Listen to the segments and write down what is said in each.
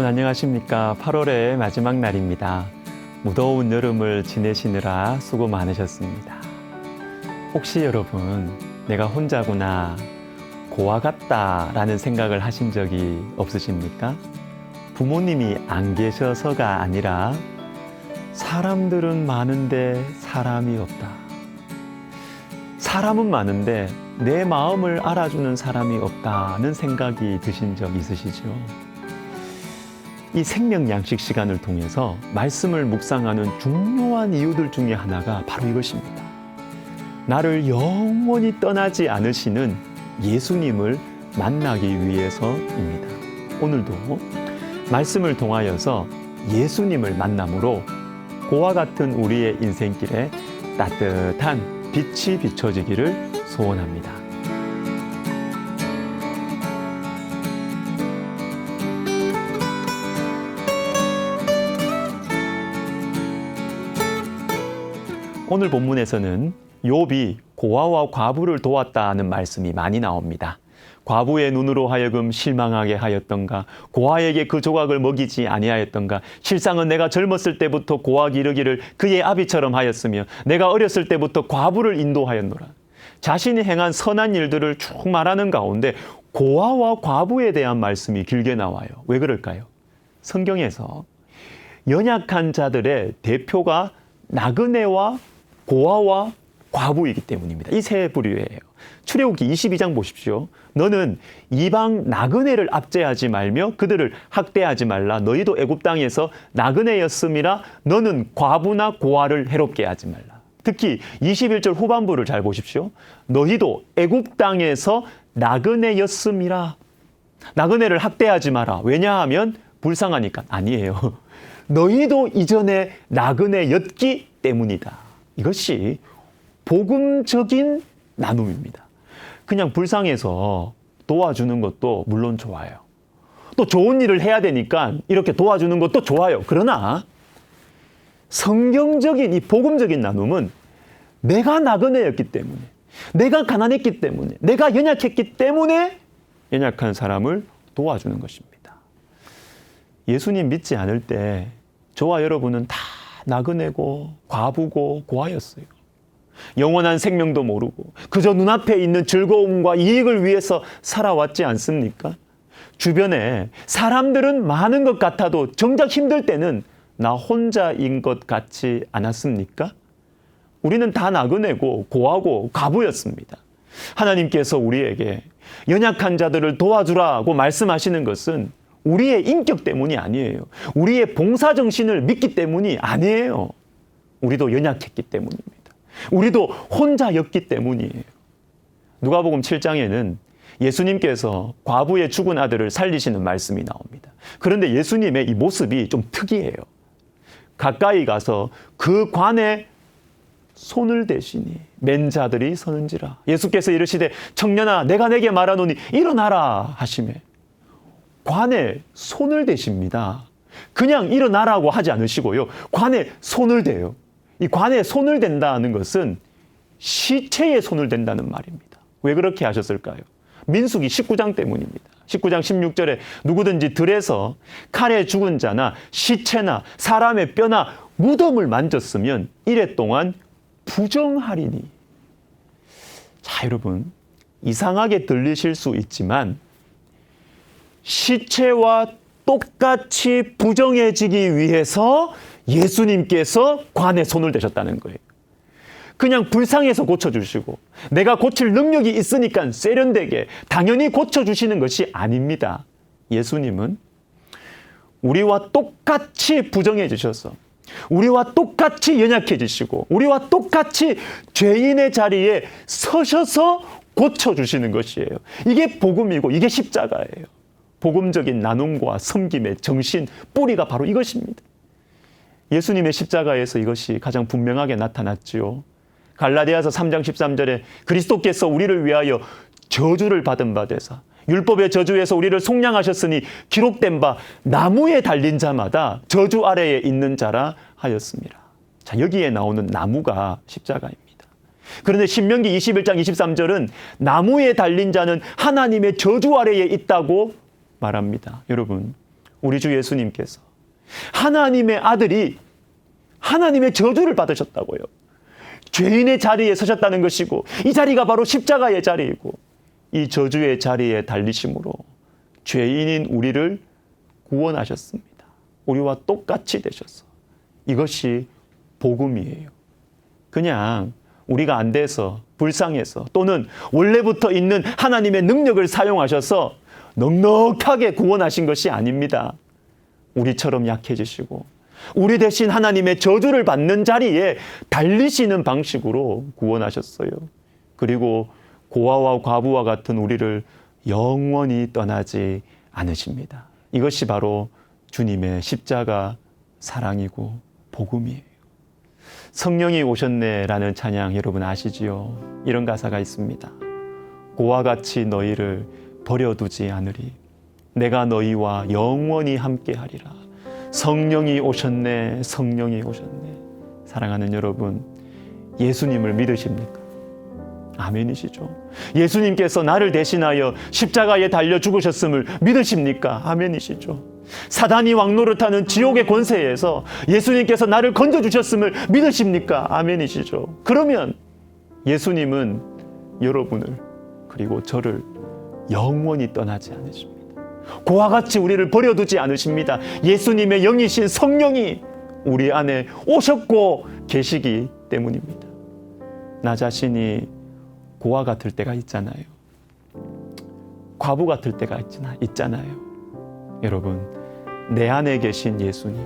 안녕하십니까. 8월의 마지막 날입니다. 무더운 여름을 지내시느라 수고 많으셨습니다. 혹시 여러분, 내가 혼자구나, 고아 같다라는 생각을 하신 적이 없으십니까? 부모님이 안 계셔서가 아니라 사람들은 많은데 사람이 없다. 사람은 많은데 내 마음을 알아주는 사람이 없다는 생각이 드신 적 있으시죠? 이 생명 양식 시간을 통해서 말씀을 묵상하는 중요한 이유들 중에 하나가 바로 이것입니다. 나를 영원히 떠나지 않으시는 예수님을 만나기 위해서입니다. 오늘도 말씀을 통하여서 예수님을 만남으로 고와 같은 우리의 인생길에 따뜻한 빛이 비춰지기를 소원합니다. 오늘 본문에서는 욥이 고아와 과부를 도왔다는 말씀이 많이 나옵니다. 과부의 눈으로 하여금 실망하게 하였던가, 고아에게 그 조각을 먹이지 아니하였던가, 실상은 내가 젊었을 때부터 고아 기르기를 그의 아비처럼 하였으며 내가 어렸을 때부터 과부를 인도하였노라. 자신이 행한 선한 일들을 쭉 말하는 가운데 고아와 과부에 대한 말씀이 길게 나와요. 왜 그럴까요? 성경에서 연약한 자들의 대표가 나그네와 고아와 과부이기 때문입니다. 이 세 부류예요. 출애굽기 22장 보십시오. 너는 이방 나그네를 압제하지 말며 그들을 학대하지 말라. 너희도 애굽 땅에서 나그네였음이라. 너는 과부나 고아를 해롭게 하지 말라. 특히 21절 후반부를 잘 보십시오. 너희도 애굽 땅에서 나그네였음이라. 나그네를 학대하지 마라. 왜냐하면 불쌍하니까. 아니에요. 너희도 이전에 나그네였기 때문이다. 이것이 복음적인 나눔입니다. 그냥 불쌍해서 도와주는 것도 물론 좋아요. 또 좋은 일을 해야 되니까 이렇게 도와주는 것도 좋아요. 그러나 성경적인 이 복음적인 나눔은 내가 나그네였기 때문에, 내가 가난했기 때문에, 내가 연약했기 때문에 연약한 사람을 도와주는 것입니다. 예수님 믿지 않을 때 저와 여러분은 다 나그네고 과부고 고아였어요. 영원한 생명도 모르고 그저 눈앞에 있는 즐거움과 이익을 위해서 살아왔지 않습니까? 주변에 사람들은 많은 것 같아도 정작 힘들 때는 나 혼자인 것 같지 않았습니까? 우리는 다 나그네고 고아고 과부였습니다. 하나님께서 우리에게 연약한 자들을 도와주라고 말씀하시는 것은 우리의 인격 때문이 아니에요. 우리의 봉사정신을 믿기 때문이 아니에요. 우리도 연약했기 때문입니다. 우리도 혼자였기 때문이에요. 누가복음 7장에는 예수님께서 과부의 죽은 아들을 살리시는 말씀이 나옵니다. 그런데 예수님의 이 모습이 좀 특이해요. 가까이 가서 그 관에 손을 대시니 맨 자들이 서는지라. 예수께서 이르시되 청년아 내가 내게 말하노니 일어나라 하시매 관에 손을 대십니다. 그냥 일어나라고 하지 않으시고요. 관에 손을 대요. 이 관에 손을 댄다는 것은 시체에 손을 댄다는 말입니다. 왜 그렇게 하셨을까요? 민수기 19장 때문입니다. 19장 16절에 누구든지 들에서 칼에 죽은 자나 시체나 사람의 뼈나 무덤을 만졌으면 이래 동안 부정하리니. 자, 여러분, 이상하게 들리실 수 있지만 시체와 똑같이 부정해지기 위해서 예수님께서 관에 손을 대셨다는 거예요. 그냥 불쌍해서 고쳐주시고 내가 고칠 능력이 있으니까 세련되게 당연히 고쳐주시는 것이 아닙니다. 예수님은 우리와 똑같이 부정해지셔서 우리와 똑같이 연약해지시고 우리와 똑같이 죄인의 자리에 서셔서 고쳐주시는 것이에요. 이게 복음이고 이게 십자가예요. 복음적인 나눔과 섬김의 정신, 뿌리가 바로 이것입니다. 예수님의 십자가에서 이것이 가장 분명하게 나타났지요. 갈라디아서 3장 13절에 그리스도께서 우리를 위하여 저주를 받은 바 되사 율법의 저주에서 우리를 속량하셨으니 기록된 바 나무에 달린 자마다 저주 아래에 있는 자라 하였습니다. 자, 여기에 나오는 나무가 십자가입니다. 그런데 신명기 21장 23절은 나무에 달린 자는 하나님의 저주 아래에 있다고 말합니다. 여러분, 우리 주 예수님께서 하나님의 아들이 하나님의 저주를 받으셨다고요. 죄인의 자리에 서셨다는 것이고 이 자리가 바로 십자가의 자리이고 이 저주의 자리에 달리심으로 죄인인 우리를 구원하셨습니다. 우리와 똑같이 되셔서 이것이 복음이에요. 그냥 우리가 안 돼서 불쌍해서 또는 원래부터 있는 하나님의 능력을 사용하셔서 넉넉하게 구원하신 것이 아닙니다. 우리처럼 약해지시고 우리 대신 하나님의 저주를 받는 자리에 달리시는 방식으로 구원하셨어요. 그리고 고아와 과부와 같은 우리를 영원히 떠나지 않으십니다. 이것이 바로 주님의 십자가 사랑이고 복음이에요. 성령이 오셨네라는 찬양 여러분 아시지요? 이런 가사가 있습니다. 고와 같이 너희를 버려두지 않으리. 내가 너희와 영원히 함께하리라. 성령이 오셨네, 성령이 오셨네. 사랑하는 여러분, 예수님을 믿으십니까? 아멘이시죠? 예수님께서 나를 대신하여 십자가에 달려 죽으셨음을 믿으십니까? 아멘이시죠? 사단이 왕노릇하는 지옥의 권세에서 예수님께서 나를 건져주셨음을 믿으십니까? 아멘이시죠? 그러면 예수님은 여러분을 그리고 저를 영원히 떠나지 않으십니다. 그와 같이 우리를 버려두지 않으십니다. 예수님의 영이신 성령이 우리 안에 오셨고 계시기 때문입니다. 나 자신이 고아 같을 때가 있잖아요. 과부 같을 때가 있잖아요. 여러분, 내 안에 계신 예수님,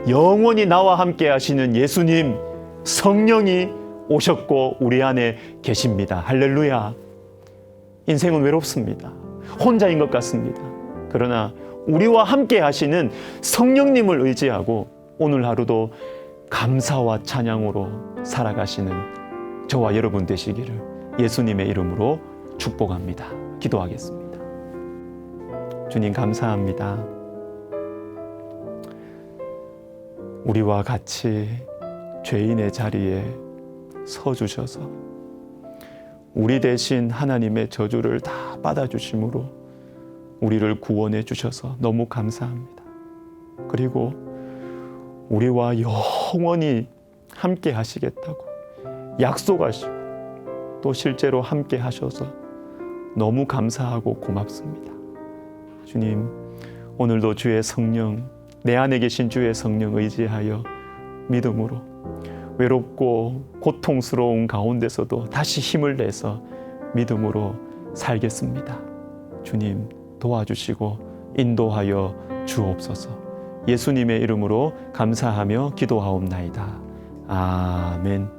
영원히 나와 함께 하시는 예수님, 성령이 오셨고 우리 안에 계십니다. 할렐루야. 인생은 외롭습니다. 혼자인 것 같습니다. 그러나 우리와 함께 하시는 성령님을 의지하고 오늘 하루도 감사와 찬양으로 살아가시는 저와 여러분 되시기를 예수님의 이름으로 축복합니다. 기도하겠습니다. 주님 감사합니다. 우리와 같이 죄인의 자리에 서주셔서 우리 대신 하나님의 저주를 다 받아주심으로 우리를 구원해 주셔서 너무 감사합니다. 그리고 우리와 영원히 함께 하시겠다고 약속하시고 또 실제로 함께 하셔서 너무 감사하고 고맙습니다. 주님, 오늘도 주의 성령, 내 안에 계신 주의 성령 의지하여 믿음으로 외롭고 고통스러운 가운데서도 다시 힘을 내서 믿음으로 살겠습니다. 주님 도와주시고 인도하여 주옵소서. 예수님의 이름으로 감사하며 기도하옵나이다. 아멘.